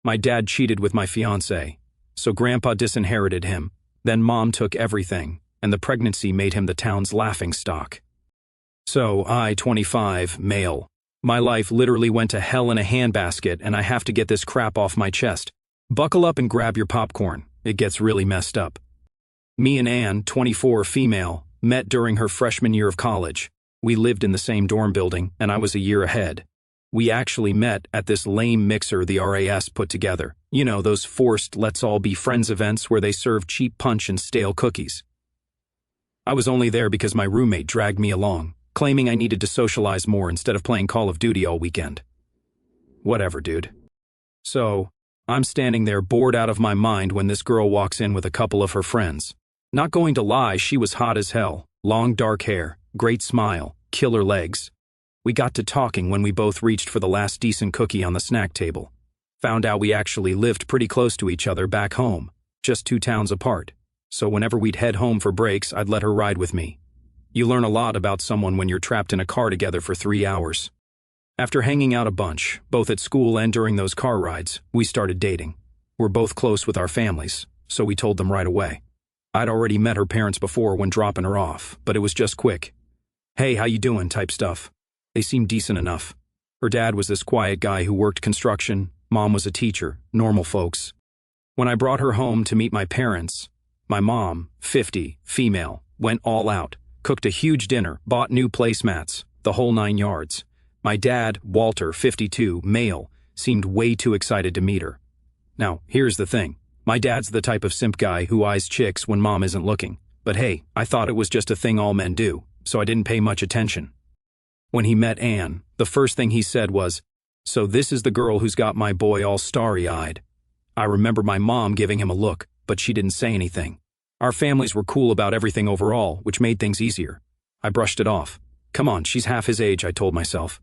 My dad cheated with my fiancée, so Grandpa disinherited him. Then Mom took everything, and the pregnancy made him the town's laughingstock. So I, 25, male. My life literally went to hell in a handbasket, and I have to get this crap off my chest. Buckle up and grab your popcorn. It gets really messed up. Me and Anne, 24, female, met during her freshman year of college. We lived in the same dorm building, and I was a year ahead. We actually met at this lame mixer the RAS put together. You know, those forced let's all be friends events where they serve cheap punch and stale cookies. I was only there because my roommate dragged me along, claiming I needed to socialize more instead of playing Call of Duty all weekend. Whatever, dude. So, I'm standing there bored out of my mind when this girl walks in with a couple of her friends. Not going to lie, she was hot as hell. Long dark hair, great smile, killer legs. We got to talking when we both reached for the last decent cookie on the snack table. Found out we actually lived pretty close to each other back home, just 2 towns apart. So whenever we'd head home for breaks, I'd let her ride with me. You learn a lot about someone when you're trapped in a car together for 3 hours. After hanging out a bunch, both at school and during those car rides, we started dating. We're both close with our families, so we told them right away. I'd already met her parents before when dropping her off, but it was just quick. Hey, how you doing type stuff. They seemed decent enough. Her dad was this quiet guy who worked construction, Mom was a teacher, normal folks. When I brought her home to meet my parents, my mom, 50, female, went all out, cooked a huge dinner, bought new placemats, the whole 9 yards. My dad, Walter, 52, male, seemed way too excited to meet her. Now, here's the thing. My dad's the type of simp guy who eyes chicks when Mom isn't looking. But hey, I thought it was just a thing all men do, so I didn't pay much attention. When he met Anne, the first thing he said was, "So this is the girl who's got my boy all starry-eyed." I remember my mom giving him a look, but she didn't say anything. Our families were cool about everything overall, which made things easier. I brushed it off. Come on, she's half his age, I told myself.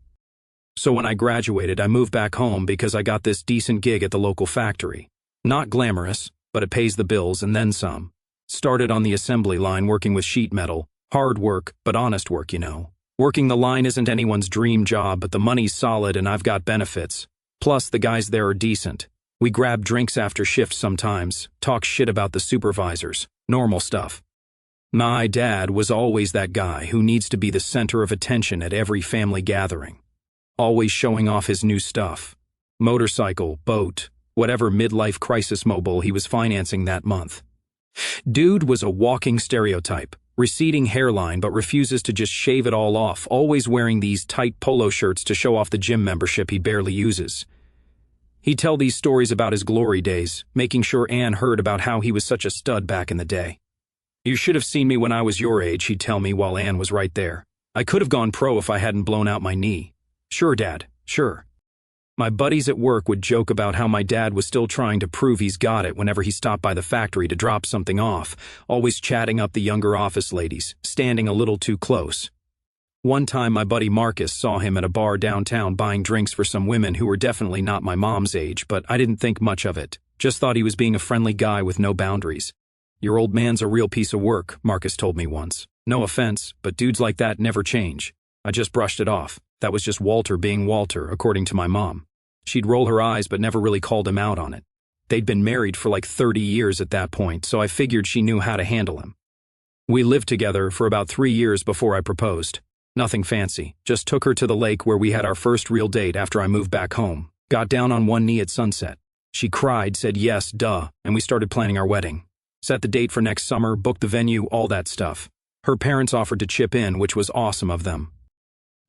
So when I graduated, I moved back home because I got this decent gig at the local factory. Not glamorous, but it pays the bills and then some. Started on the assembly line working with sheet metal. Hard work, but honest work, you know. Working the line isn't anyone's dream job, but the money's solid and I've got benefits. Plus, the guys there are decent. We grab drinks after shift sometimes, talk shit about the supervisors, normal stuff. My dad was always that guy who needs to be the center of attention at every family gathering. Always showing off his new stuff. Motorcycle, boat, whatever midlife crisis mobile he was financing that month. Dude was a walking stereotype. Receding hairline but refuses to just shave it all off, always wearing these tight polo shirts to show off the gym membership he barely uses. He'd tell these stories about his glory days, making sure Anne heard about how he was such a stud back in the day. "You should have seen me when I was your age," he'd tell me while Anne was right there. "I could have gone pro if I hadn't blown out my knee." "Sure, Dad, sure." My buddies at work would joke about how my dad was still trying to prove he's got it whenever he stopped by the factory to drop something off, always chatting up the younger office ladies, standing a little too close. One time my buddy Marcus saw him at a bar downtown buying drinks for some women who were definitely not my mom's age, but I didn't think much of it. Just thought he was being a friendly guy with no boundaries. "Your old man's a real piece of work," Marcus told me once. No offense, but dudes like that never change. I just brushed it off. That was just Walter being Walter, according to my mom. She'd roll her eyes but never really called him out on it. They'd been married for like 30 years at that point, so I figured she knew how to handle him. We lived together for about 3 years before I proposed. Nothing fancy, just took her to the lake where we had our first real date after I moved back home. Got down on one knee at sunset. She cried, said yes, duh, and we started planning our wedding. Set the date for next summer, booked the venue, all that stuff. Her parents offered to chip in, which was awesome of them.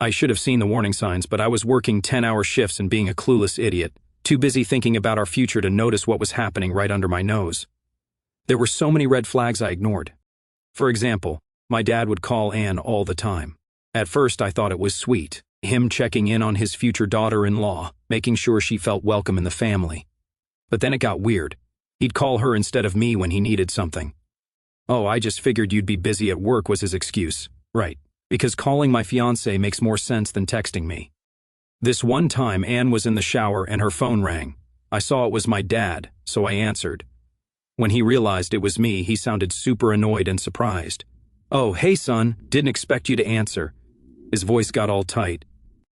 I should have seen the warning signs, but I was working 10-hour shifts and being a clueless idiot, too busy thinking about our future to notice what was happening right under my nose. There were so many red flags I ignored. For example, my dad would call Anne all the time. At first I thought it was sweet, him checking in on his future daughter-in-law, making sure she felt welcome in the family. But then it got weird. He'd call her instead of me when he needed something. "Oh, I just figured you'd be busy at work," was his excuse. Right. Because calling my fiancée makes more sense than texting me. This one time, Anne was in the shower and her phone rang. I saw it was my dad, so I answered. When he realized it was me, he sounded super annoyed and surprised. "Oh, hey son, didn't expect you to answer." His voice got all tight.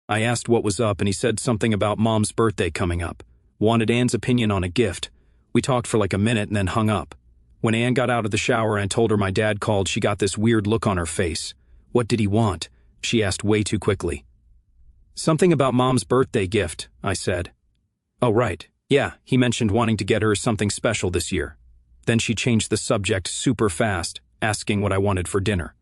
I asked what was up and he said something about Mom's birthday coming up. wanted Anne's opinion on a gift. We talked for like a minute and then hung up. When Anne got out of the shower and told her my dad called, she got this weird look on her face. What did he want? She asked way too quickly. Something about Mom's birthday gift, I said. Oh, right. Yeah, he mentioned wanting to get her something special this year. Then she changed the subject super fast, asking what I wanted for dinner.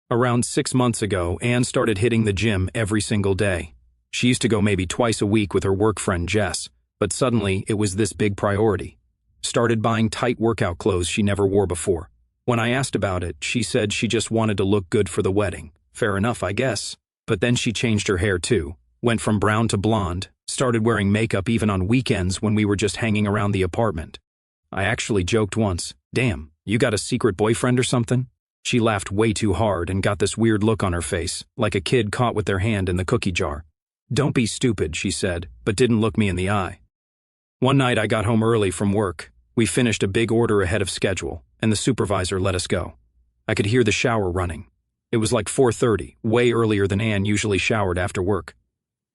Around 6 months ago, Anne started hitting the gym every single day. She used to go maybe twice a week with her work friend Jess, but suddenly it was this big priority. Started buying tight workout clothes she never wore before. When I asked about it, she said she just wanted to look good for the wedding. Fair enough, I guess. But then she changed her hair too, went from brown to blonde, started wearing makeup even on weekends when we were just hanging around the apartment. I actually joked once, "Damn, you got a secret boyfriend or something?" She laughed way too hard and got this weird look on her face, like a kid caught with their hand in the cookie jar. "Don't be stupid," she said, but didn't look me in the eye. One night I got home early from work. We finished a big order ahead of schedule, and the supervisor let us go. I could hear the shower running. It was like 4:30, way earlier than Anne usually showered after work.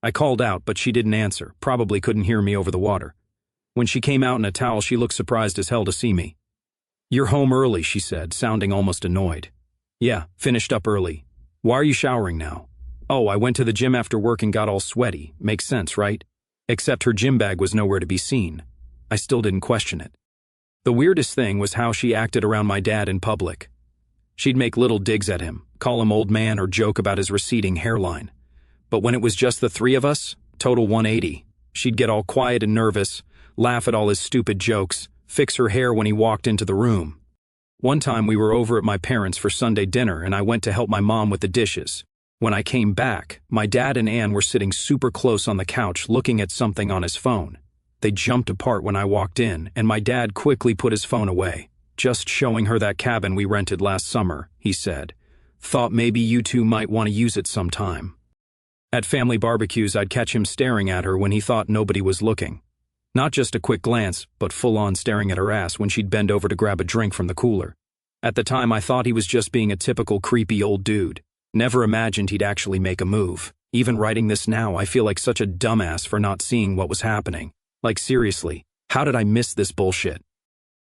I called out, but she didn't answer, probably couldn't hear me over the water. When she came out in a towel, she looked surprised as hell to see me. "You're home early," she said, sounding almost annoyed. "Yeah, finished up early. Why are you showering now?" "Oh, I went to the gym after work and got all sweaty. Makes sense, right?" Except her gym bag was nowhere to be seen. I still didn't question it. The weirdest thing was how she acted around my dad in public. She'd make little digs at him, call him old man or joke about his receding hairline. But when it was just the three of us, total 180, she'd get all quiet and nervous, laugh at all his stupid jokes, fix her hair when he walked into the room. One time we were over at my parents' for Sunday dinner and I went to help my mom with the dishes. When I came back, my dad and Anne were sitting super close on the couch looking at something on his phone. They jumped apart when I walked in, and my dad quickly put his phone away. "Just showing her that cabin we rented last summer," he said. "Thought maybe you two might want to use it sometime." At family barbecues, I'd catch him staring at her when he thought nobody was looking. Not just a quick glance, but full-on staring at her ass when she'd bend over to grab a drink from the cooler. At the time, I thought he was just being a typical creepy old dude. Never imagined he'd actually make a move. Even writing this now, I feel like such a dumbass for not seeing what was happening. Like seriously, how did I miss this bullshit?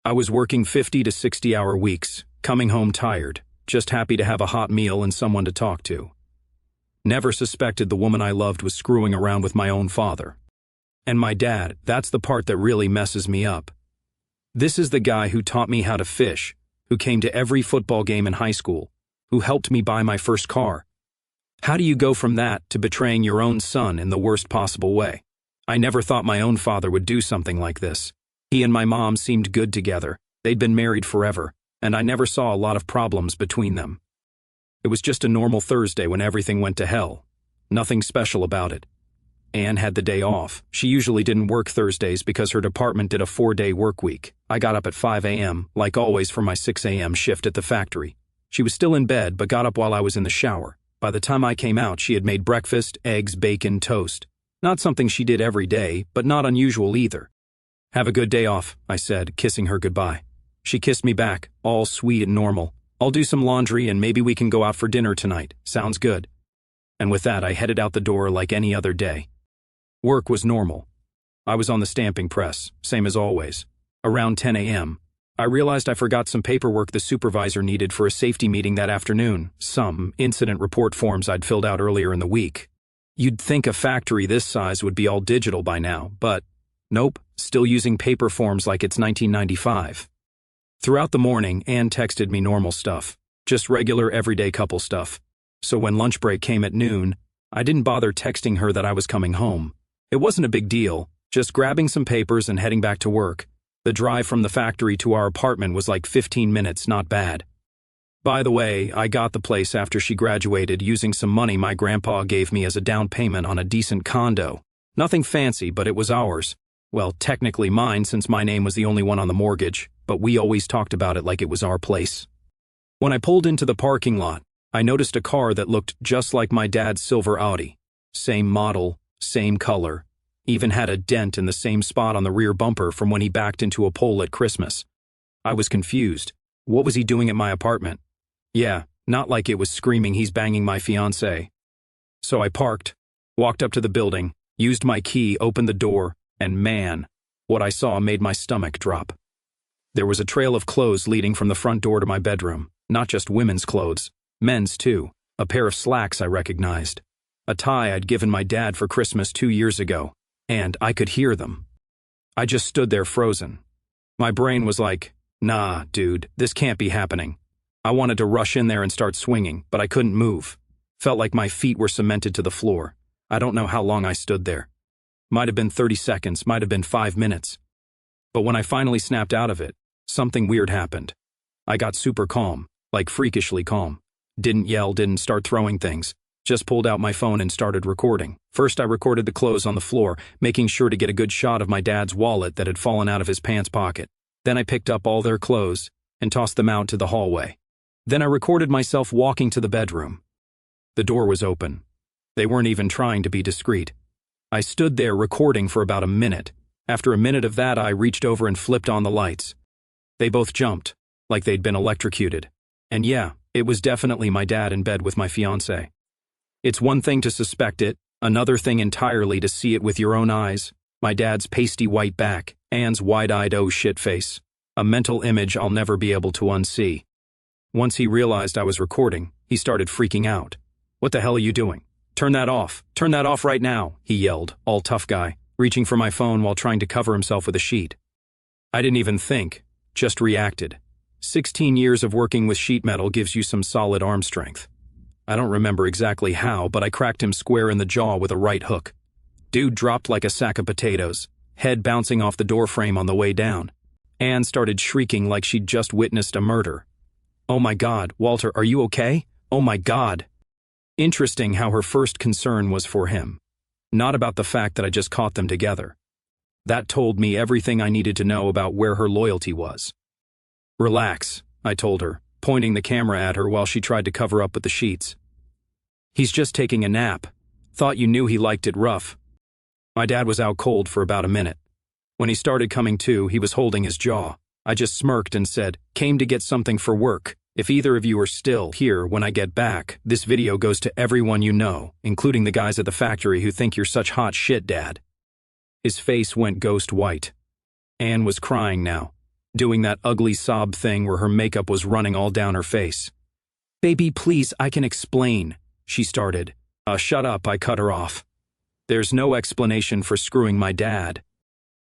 I was working 50 to 60-hour weeks, coming home tired, just happy to have a hot meal and someone to talk to. Never suspected the woman I loved was screwing around with my own father. And my dad, that's the part that really messes me up. This is the guy who taught me how to fish, who came to every football game in high school, who helped me buy my first car. How do you go from that to betraying your own son in the worst possible way? I never thought my own father would do something like this. He and my mom seemed good together. They'd been married forever, and I never saw a lot of problems between them. It was just a normal Thursday when everything went to hell. Nothing special about it. Anne had the day off. She usually didn't work Thursdays because her department did a 4-day work week. I got up at 5 a.m., like always, for my 6 a.m. shift at the factory. She was still in bed, but got up while I was in the shower. By the time I came out, she had made breakfast, eggs, bacon, toast. Not something she did every day, but not unusual either. "Have a good day off," I said, kissing her goodbye. She kissed me back, all sweet and normal. "I'll do some laundry and maybe we can go out for dinner tonight. Sounds good." And with that, I headed out the door like any other day. Work was normal. I was on the stamping press, same as always. Around 10 a.m., I realized I forgot some paperwork the supervisor needed for a safety meeting that afternoon, some incident report forms I'd filled out earlier in the week. You'd think a factory this size would be all digital by now, but nope, still using paper forms like it's 1995. Throughout the morning, Anne texted me normal stuff, just regular everyday couple stuff. So when lunch break came at noon, I didn't bother texting her that I was coming home. It wasn't a big deal, just grabbing some papers and heading back to work. The drive from the factory to our apartment was like 15 minutes, not bad. By the way, I got the place after she graduated using some money my grandpa gave me as a down payment on a decent condo. Nothing fancy, but it was ours. Well, technically mine since my name was the only one on the mortgage, but we always talked about it like it was our place. When I pulled into the parking lot, I noticed a car that looked just like my dad's silver Audi. Same model, same color, even had a dent in the same spot on the rear bumper from when he backed into a pole at Christmas. I was confused. What was he doing at my apartment? Yeah, not like it was screaming he's banging my fiancée. So I parked, walked up to the building, used my key, opened the door, And man, what I saw made my stomach drop. There was a trail of clothes leading from the front door to my bedroom, not just women's clothes, men's too, a pair of slacks I recognized, a tie I'd given my dad for Christmas 2 years ago, and I could hear them. I just stood there frozen. My brain was like, nah, dude, this can't be happening. I wanted to rush in there and start swinging, but I couldn't move. Felt like my feet were cemented to the floor. I don't know how long I stood there. Might have been 30 seconds, might have been 5 minutes. But when I finally snapped out of it, something weird happened. I got super calm, like freakishly calm. Didn't yell, didn't start throwing things. Just pulled out my phone and started recording. First I recorded the clothes on the floor, making sure to get a good shot of my dad's wallet that had fallen out of his pants pocket. Then I picked up all their clothes and tossed them out to the hallway. Then I recorded myself walking to the bedroom. The door was open. They weren't even trying to be discreet. I stood there recording for about a minute. After a minute of that, I reached over and flipped on the lights. They both jumped, like they'd been electrocuted. And yeah, it was definitely my dad in bed with my fiancée. It's one thing to suspect it, another thing entirely to see it with your own eyes. My dad's pasty white back, Anne's wide-eyed oh shit face. A mental image I'll never be able to unsee. Once he realized I was recording, he started freaking out. "What the hell are you doing? Turn that off. Turn that off right now," he yelled, all tough guy, reaching for my phone while trying to cover himself with a sheet. I didn't even think, just reacted. 16 years of working with sheet metal gives you some solid arm strength. I don't remember exactly how, but I cracked him square in the jaw with a right hook. Dude dropped like a sack of potatoes, head bouncing off the doorframe on the way down. Anne started shrieking like she'd just witnessed a murder. "Oh my God, Walter, are you okay? Oh my God." Interesting how her first concern was for him, not about the fact that I just caught them together. That told me everything I needed to know about where her loyalty was. "Relax," I told her, pointing the camera at her while she tried to cover up with the sheets. "He's just taking a nap. Thought you knew he liked it rough." My dad was out cold for about a minute. When he started coming to, he was holding his jaw. I just smirked and said, "Came to get something for work. If either of you are still here when I get back, this video goes to everyone you know, including the guys at the factory who think you're such hot shit, Dad." His face went ghost white. Anne was crying now, doing that ugly sob thing where her makeup was running all down her face. "Baby, please, I can explain," she started. Shut up," I cut her off. "There's no explanation for screwing my dad."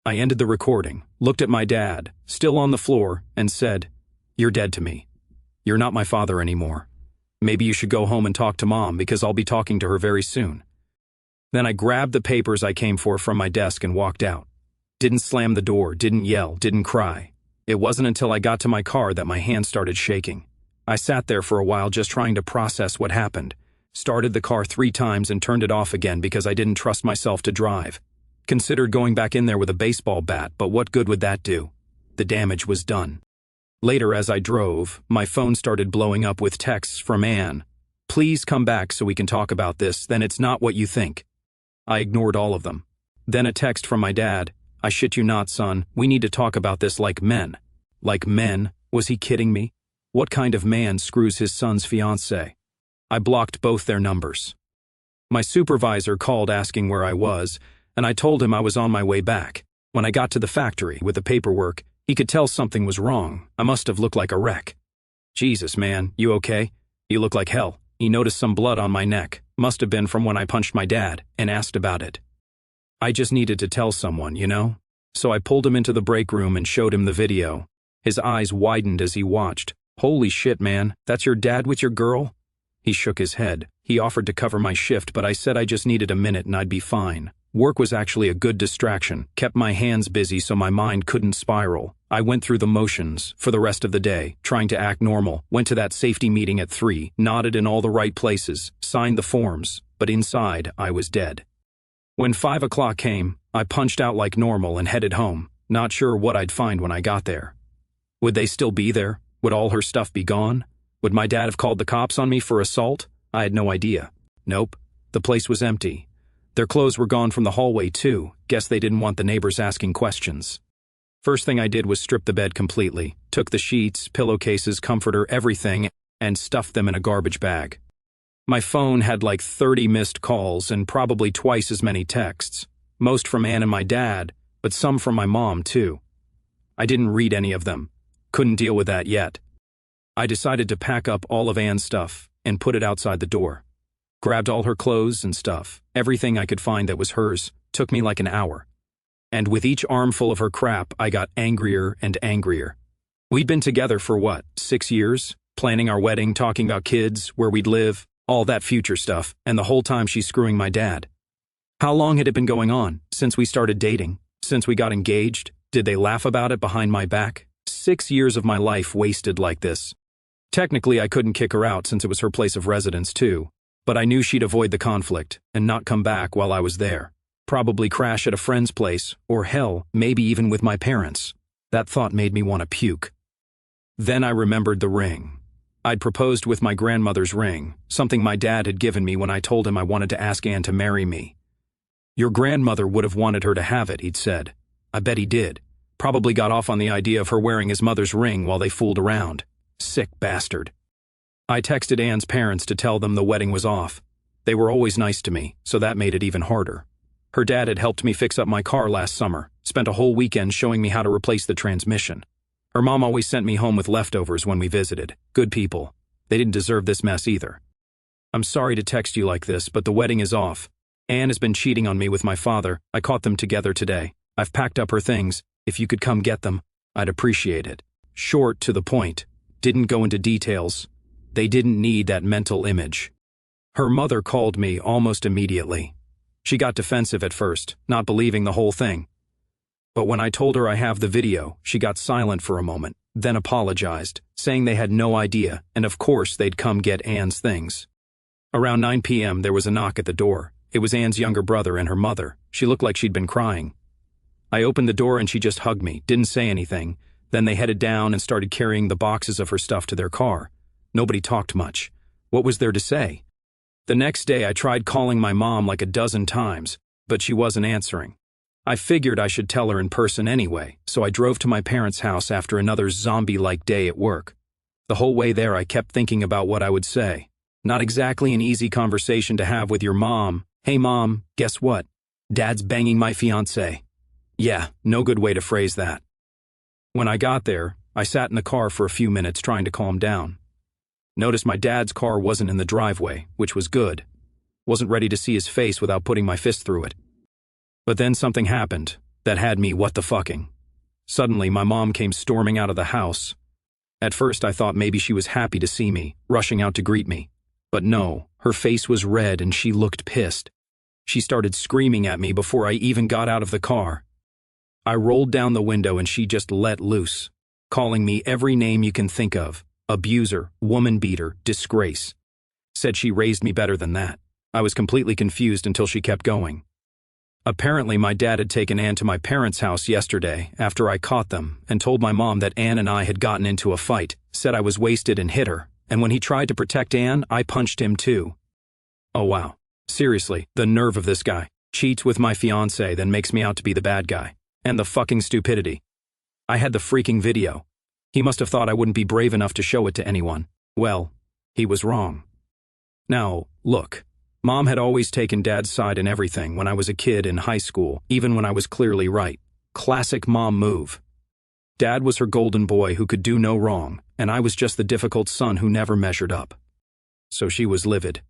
I ended the recording, looked at my dad, still on the floor, and said, "You're dead to me. You're not my father anymore. Maybe you should go home and talk to Mom because I'll be talking to her very soon." Then I grabbed the papers I came for from my desk and walked out. Didn't slam the door, didn't yell, didn't cry. It wasn't until I got to my car that my hands started shaking. I sat there for a while just trying to process what happened. Started the car 3 times and turned it off again because I didn't trust myself to drive. Considered going back in there with a baseball bat, but what good would that do? The damage was done. Later, as I drove, my phone started blowing up with texts from Anne. "Please come back so we can talk about this, then it's not what you think." I ignored all of them. Then a text from my dad. "I shit you not, son, we need to talk about this like men." Like men? Was he kidding me? What kind of man screws his son's fiancée? I blocked both their numbers. My supervisor called asking where I was, and I told him I was on my way back. When I got to the factory with the paperwork, he could tell something was wrong. I must have looked like a wreck. "Jesus, man, you okay? You look like hell." He noticed some blood on my neck. Must have been from when I punched my dad, and asked about it. I just needed to tell someone, you know? So I pulled him into the break room and showed him the video. His eyes widened as he watched. "Holy shit, man, that's your dad with your girl?" He shook his head. He offered to cover my shift, but I said I just needed a minute and I'd be fine. Work was actually a good distraction, kept my hands busy so my mind couldn't spiral. I went through the motions for the rest of the day, trying to act normal, went to that safety meeting at 3, nodded in all the right places, signed the forms, but inside I was dead. When 5 o'clock came, I punched out like normal and headed home, not sure what I'd find when I got there. Would they still be there? Would all her stuff be gone? Would my dad have called the cops on me for assault? I had no idea. Nope. The place was empty. Their clothes were gone from the hallway too. Guess they didn't want the neighbors asking questions. First thing I did was strip the bed completely, took the sheets, pillowcases, comforter, everything, and stuffed them in a garbage bag. My phone had like 30 missed calls and probably twice as many texts. Most from Ann and my dad, but some from my mom, too. I didn't read any of them. Couldn't deal with that yet. I decided to pack up all of Ann's stuff and put it outside the door. Grabbed all her clothes and stuff, everything I could find that was hers. Took me like an hour. And with each armful of her crap, I got angrier and angrier. We'd been together for what, 6 years? Planning our wedding, talking about kids, where we'd live, all that future stuff, and the whole time she's screwing my dad. How long had it been going on? Since we started dating? Since we got engaged? Did they laugh about it behind my back? 6 years of my life wasted like this. Technically, I couldn't kick her out since it was her place of residence too, but I knew she'd avoid the conflict and not come back while I was there. Probably crash at a friend's place, or hell, maybe even with my parents. That thought made me want to puke. Then I remembered the ring. I'd proposed with my grandmother's ring, something my dad had given me when I told him I wanted to ask Ann to marry me. Your grandmother would have wanted her to have it, he'd said. I bet he did. Probably got off on the idea of her wearing his mother's ring while they fooled around. Sick bastard. I texted Ann's parents to tell them the wedding was off. They were always nice to me, so that made it even harder. Her dad had helped me fix up my car last summer, spent a whole weekend showing me how to replace the transmission. Her mom always sent me home with leftovers when we visited. Good people. They didn't deserve this mess either. I'm sorry to text you like this, but the wedding is off. Ann has been cheating on me with my father. I caught them together today. I've packed up her things. If you could come get them, I'd appreciate it. Short, to the point. Didn't go into details. They didn't need that mental image. Her mother called me almost immediately. She got defensive at first, not believing the whole thing. But when I told her I have the video, she got silent for a moment, then apologized, saying they had no idea, and of course they'd come get Ann's things. Around 9 p.m. there was a knock at the door. It was Ann's younger brother and her mother. She looked like she'd been crying. I opened the door and she just hugged me, didn't say anything. Then they headed down and started carrying the boxes of her stuff to their car. Nobody talked much. What was there to say? The next day I tried calling my mom like a dozen times, but she wasn't answering. I figured I should tell her in person anyway, so I drove to my parents' house after another zombie-like day at work. The whole way there I kept thinking about what I would say. Not exactly an easy conversation to have with your mom. Hey mom, guess what? Dad's banging my fiancée. Yeah, no good way to phrase that. When I got there, I sat in the car for a few minutes trying to calm down. Noticed my dad's car wasn't in the driveway, which was good. Wasn't ready to see his face without putting my fist through it. But then something happened that had me what the fucking. Suddenly, my mom came storming out of the house. At first, I thought maybe she was happy to see me, rushing out to greet me. But no, her face was red and she looked pissed. She started screaming at me before I even got out of the car. I rolled down the window and she just let loose, calling me every name you can think of. Abuser, woman beater, disgrace. Said she raised me better than that. I was completely confused until she kept going. Apparently, my dad had taken Ann to my parents' house yesterday after I caught them and told my mom that Ann and I had gotten into a fight, said I was wasted and hit her, and when he tried to protect Ann, I punched him too. Oh wow. Seriously, the nerve of this guy. Cheats with my fiancée, then makes me out to be the bad guy. And the fucking stupidity. I had the freaking video. He must have thought I wouldn't be brave enough to show it to anyone. Well, he was wrong. Now, look. Mom had always taken Dad's side in everything when I was a kid in high school, even when I was clearly right. Classic mom move. Dad was her golden boy who could do no wrong, and I was just the difficult son who never measured up. So she was livid.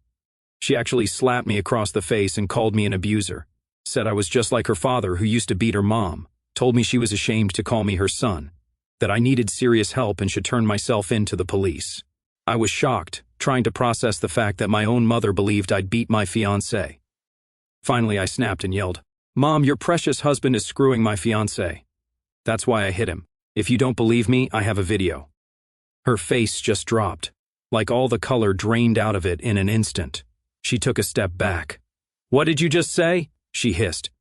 She actually slapped me across the face and called me an abuser. Said I was just like her father who used to beat her mom. Told me she was ashamed to call me her son. That I needed serious help and should turn myself in to the police. I was shocked, trying to process the fact that my own mother believed I'd beat my fiancé. Finally, I snapped and yelled, "Mom, your precious husband is screwing my fiancé." That's why I hit him. If you don't believe me, I have a video. Her face just dropped, like all the color drained out of it in an instant. She took a step back. "What did you just say?" she hissed.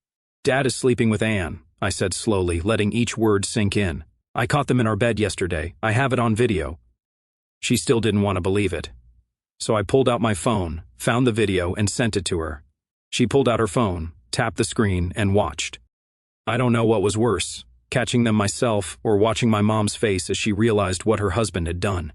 "Dad is sleeping with Ann," I said slowly, letting each word sink in. "I caught them in our bed yesterday. I have it on video." She still didn't want to believe it. So I pulled out my phone, found the video, and sent it to her. She pulled out her phone, tapped the screen, and watched. I don't know what was worse, catching them myself or watching my mom's face as she realized what her husband had done.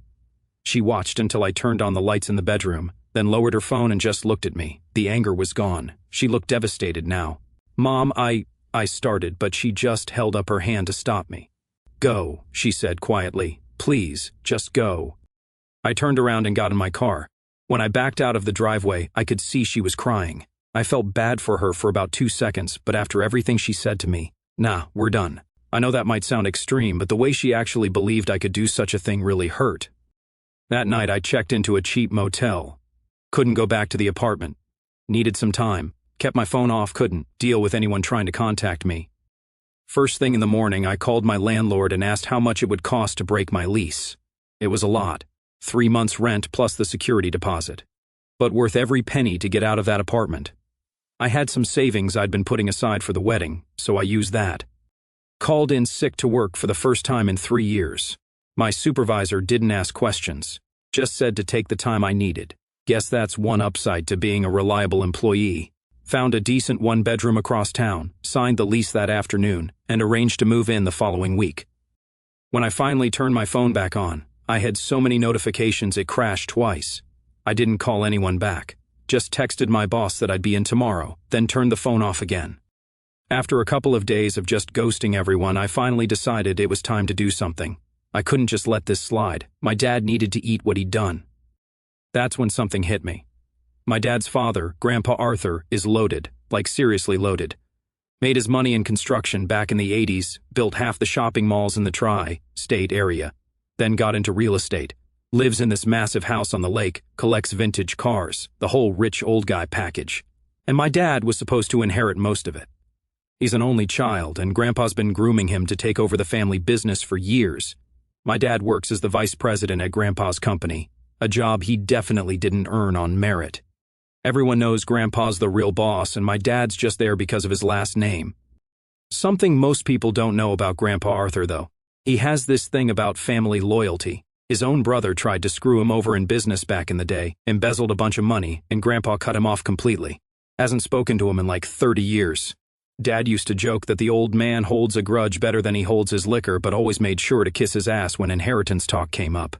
She watched until I turned on the lights in the bedroom, then lowered her phone and just looked at me. The anger was gone. She looked devastated now. Mom, I started, but she just held up her hand to stop me. Go, she said quietly. Please, just go. I turned around and got in my car. When I backed out of the driveway, I could see she was crying. I felt bad for her for about 2 seconds, but after everything she said to me, nah, we're done. I know that might sound extreme, but the way she actually believed I could do such a thing really hurt. That night I checked into a cheap motel. Couldn't go back to the apartment. Needed some time. Kept my phone off, couldn't deal with anyone trying to contact me. First thing in the morning, I called my landlord and asked how much it would cost to break my lease. It was a lot. 3 months' rent plus the security deposit. But worth every penny to get out of that apartment. I had some savings I'd been putting aside for the wedding, so I used that. Called in sick to work for the first time in 3 years. My supervisor didn't ask questions, just said to take the time I needed. Guess that's one upside to being a reliable employee. Found a decent 1-bedroom across town, signed the lease that afternoon, and arranged to move in the following week. When I finally turned my phone back on, I had so many notifications it crashed twice. I didn't call anyone back, just texted my boss that I'd be in tomorrow, then turned the phone off again. After a couple of days of just ghosting everyone, I finally decided it was time to do something. I couldn't just let this slide. My dad needed to eat what he'd done. That's when something hit me. My dad's father, Grandpa Arthur, is loaded, like seriously loaded. Made his money in construction back in the 80s, built half the shopping malls in the tri-state area, then got into real estate. Lives in this massive house on the lake, collects vintage cars, the whole rich old guy package. And my dad was supposed to inherit most of it. He's an only child, and Grandpa's been grooming him to take over the family business for years. My dad works as the vice president at Grandpa's company, a job he definitely didn't earn on merit. Everyone knows Grandpa's the real boss, and my dad's just there because of his last name. Something most people don't know about Grandpa Arthur, though. He has this thing about family loyalty. His own brother tried to screw him over in business back in the day, embezzled a bunch of money, and Grandpa cut him off completely. Hasn't spoken to him in like 30 years. Dad used to joke that the old man holds a grudge better than he holds his liquor, but always made sure to kiss his ass when inheritance talk came up.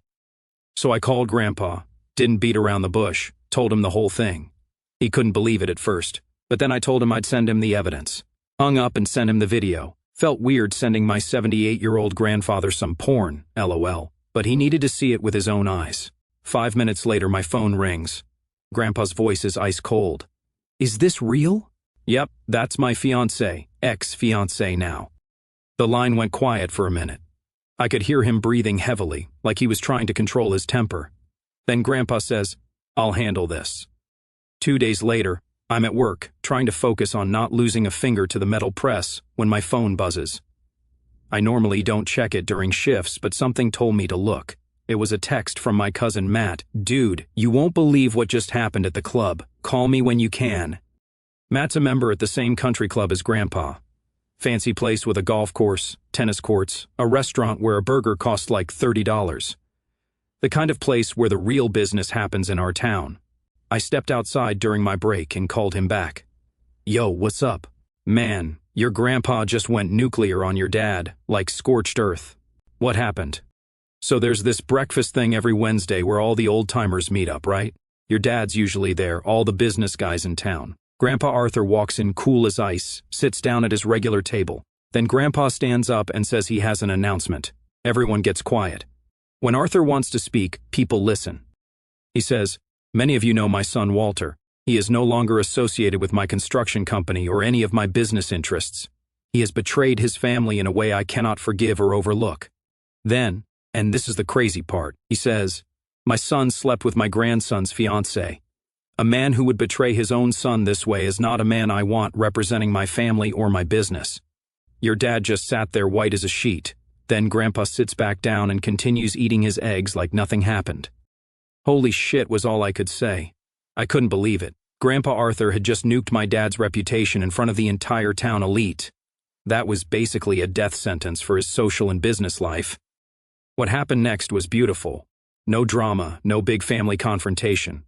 So I called Grandpa, didn't beat around the bush, told him the whole thing. He couldn't believe it at first, but then I told him I'd send him the evidence. Hung up and sent him the video. Felt weird sending my 78-year-old grandfather some porn, LOL, but he needed to see it with his own eyes. 5 minutes later, my phone rings. Grandpa's voice is ice cold. Is this real? Yep, that's my fiancée, ex-fiancée now. The line went quiet for a minute. I could hear him breathing heavily, like he was trying to control his temper. Then Grandpa says, I'll handle this. 2 days later, I'm at work, trying to focus on not losing a finger to the metal press when my phone buzzes. I normally don't check it during shifts, but something told me to look. It was a text from my cousin Matt. Dude, you won't believe what just happened at the club. Call me when you can. Matt's a member at the same country club as Grandpa. Fancy place with a golf course, tennis courts, a restaurant where a burger costs like $30. The kind of place where the real business happens in our town. I stepped outside during my break and called him back. Yo, what's up? Man, your grandpa just went nuclear on your dad, like scorched earth. What happened? So there's this breakfast thing every Wednesday where all the old-timers meet up, right? Your dad's usually there, all the business guys in town. Grandpa Arthur walks in cool as ice, sits down at his regular table. Then Grandpa stands up and says he has an announcement. Everyone gets quiet. When Arthur wants to speak, people listen. He says, many of you know my son Walter. He is no longer associated with my construction company or any of my business interests. He has betrayed his family in a way I cannot forgive or overlook. Then, and this is the crazy part, he says, my son slept with my grandson's fiancée. A man who would betray his own son this way is not a man I want representing my family or my business. Your dad just sat there white as a sheet. Then Grandpa sits back down and continues eating his eggs like nothing happened. Holy shit was all I could say. I couldn't believe it. Grandpa Arthur had just nuked my dad's reputation in front of the entire town elite. That was basically a death sentence for his social and business life. What happened next was beautiful. No drama, no big family confrontation.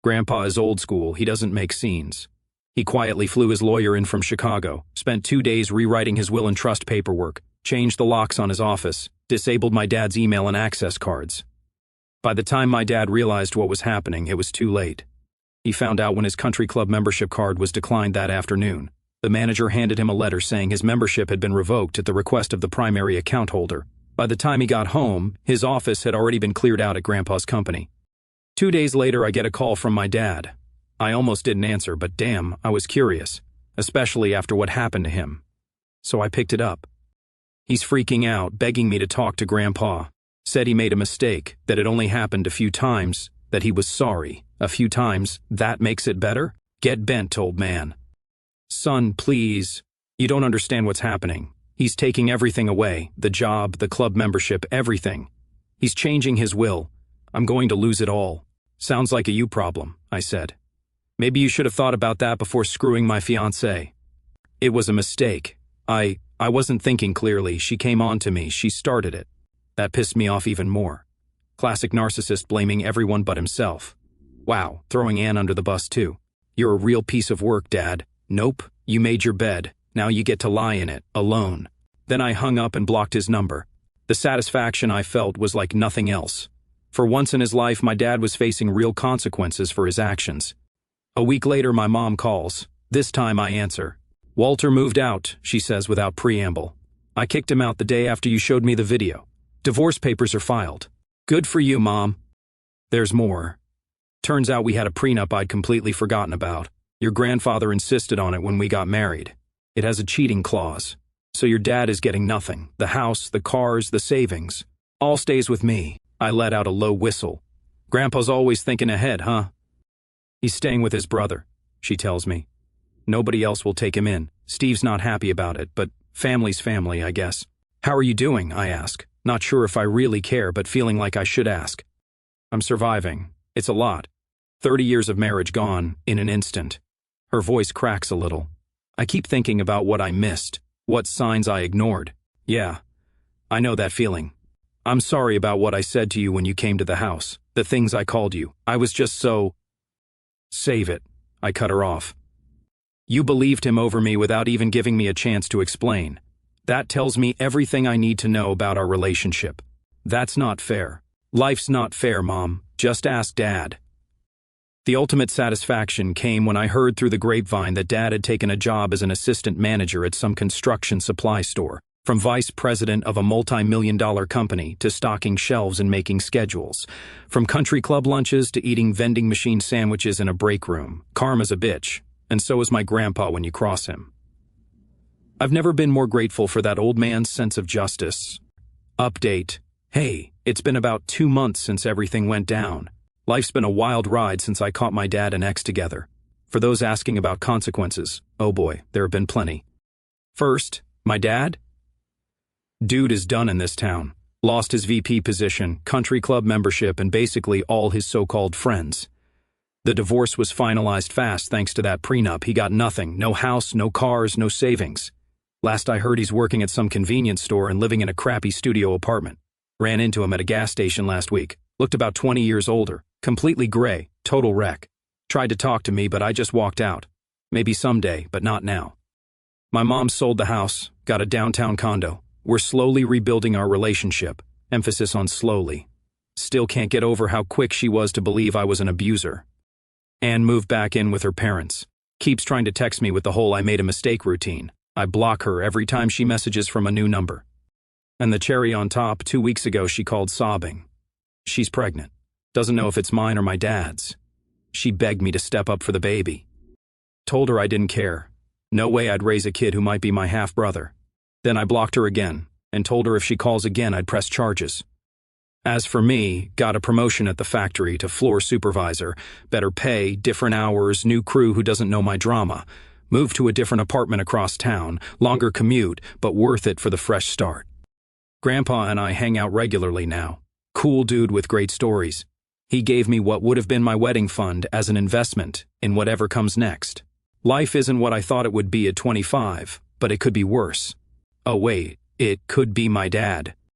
Grandpa is old school, he doesn't make scenes. He quietly flew his lawyer in from Chicago, spent 2 days rewriting his will and trust paperwork, changed the locks on his office, disabled my dad's email and access cards. By the time my dad realized what was happening, it was too late. He found out when his country club membership card was declined that afternoon. The manager handed him a letter saying his membership had been revoked at the request of the primary account holder. By the time he got home, his office had already been cleared out at Grandpa's company. 2 days later, I get a call from my dad. I almost didn't answer, but damn, I was curious, especially after what happened to him. So I picked it up. He's freaking out, begging me to talk to Grandpa. Said he made a mistake, that it only happened a few times, that he was sorry. A few times, that makes it better? Get bent, old man. Son, please. You don't understand what's happening. He's taking everything away, the job, the club membership, everything. He's changing his will. I'm going to lose it all. Sounds like a you problem, I said. Maybe you should have thought about that before screwing my fiancée. It was a mistake. I wasn't thinking clearly. She came on to me. She started it. That pissed me off even more. Classic narcissist blaming everyone but himself. Wow, throwing Anne under the bus too. You're a real piece of work, Dad. Nope, you made your bed. Now you get to lie in it, alone. Then I hung up and blocked his number. The satisfaction I felt was like nothing else. For once in his life, my dad was facing real consequences for his actions. A week later, my mom calls. This time I answer. Walter moved out, she says without preamble. I kicked him out the day after you showed me the video. Divorce papers are filed. Good for you, Mom. There's more. Turns out we had a prenup I'd completely forgotten about. Your grandfather insisted on it when we got married. It has a cheating clause. So your dad is getting nothing. The house, the cars, the savings. All stays with me. I let out a low whistle. Grandpa's always thinking ahead, huh? He's staying with his brother, she tells me. Nobody else will take him in. Steve's not happy about it, but family's family, I guess. How are you doing? I ask. Not sure if I really care, but feeling like I should ask. I'm surviving. It's a lot. 30 years of marriage gone in an instant. Her voice cracks a little. I keep thinking about what I missed, what signs I ignored. Yeah, I know that feeling. I'm sorry about what I said to you when you came to the house, the things I called you. I was just so... Save it. I cut her off. You believed him over me without even giving me a chance to explain. That tells me everything I need to know about our relationship. That's not fair. Life's not fair, Mom. Just ask Dad. The ultimate satisfaction came when I heard through the grapevine that Dad had taken a job as an assistant manager at some construction supply store. From vice president of a multi-million-dollar company to stocking shelves and making schedules. From country club lunches to eating vending machine sandwiches in a break room. Karma's a bitch, and so is my grandpa when you cross him. I've never been more grateful for that old man's sense of justice. Update. Hey, it's been about 2 months since everything went down. Life's been a wild ride since I caught my dad and ex together. For those asking about consequences, oh boy, there have been plenty. First, my dad? Dude is done in this town. Lost his VP position, country club membership, and basically all his so-called friends. The divorce was finalized fast thanks to that prenup. He got nothing. No house, no cars, no savings. Last I heard, he's working at some convenience store and living in a crappy studio apartment. Ran into him at a gas station last week. Looked about 20 years older. Completely gray. Total wreck. Tried to talk to me, but I just walked out. Maybe someday, but not now. My mom sold the house, got a downtown condo. We're slowly rebuilding our relationship. Emphasis on slowly. Still can't get over how quick she was to believe I was an abuser. Anne moved back in with her parents. Keeps trying to text me with the whole I made a mistake routine. I block her every time she messages from a new number. And the cherry on top, 2 weeks ago she called sobbing. She's pregnant. Doesn't know if it's mine or my dad's. She begged me to step up for the baby. Told her I didn't care. No way I'd raise a kid who might be my half-brother. Then I blocked her again, and told her if she calls again I'd press charges. As for me, got a promotion at the factory to floor supervisor, better pay, different hours, new crew who doesn't know my drama, moved to a different apartment across town, longer commute, but worth it for the fresh start. Grandpa and I hang out regularly now. Cool dude with great stories. He gave me what would have been my wedding fund as an investment in whatever comes next. Life isn't what I thought it would be at 25, but it could be worse. Oh wait, it could be my dad.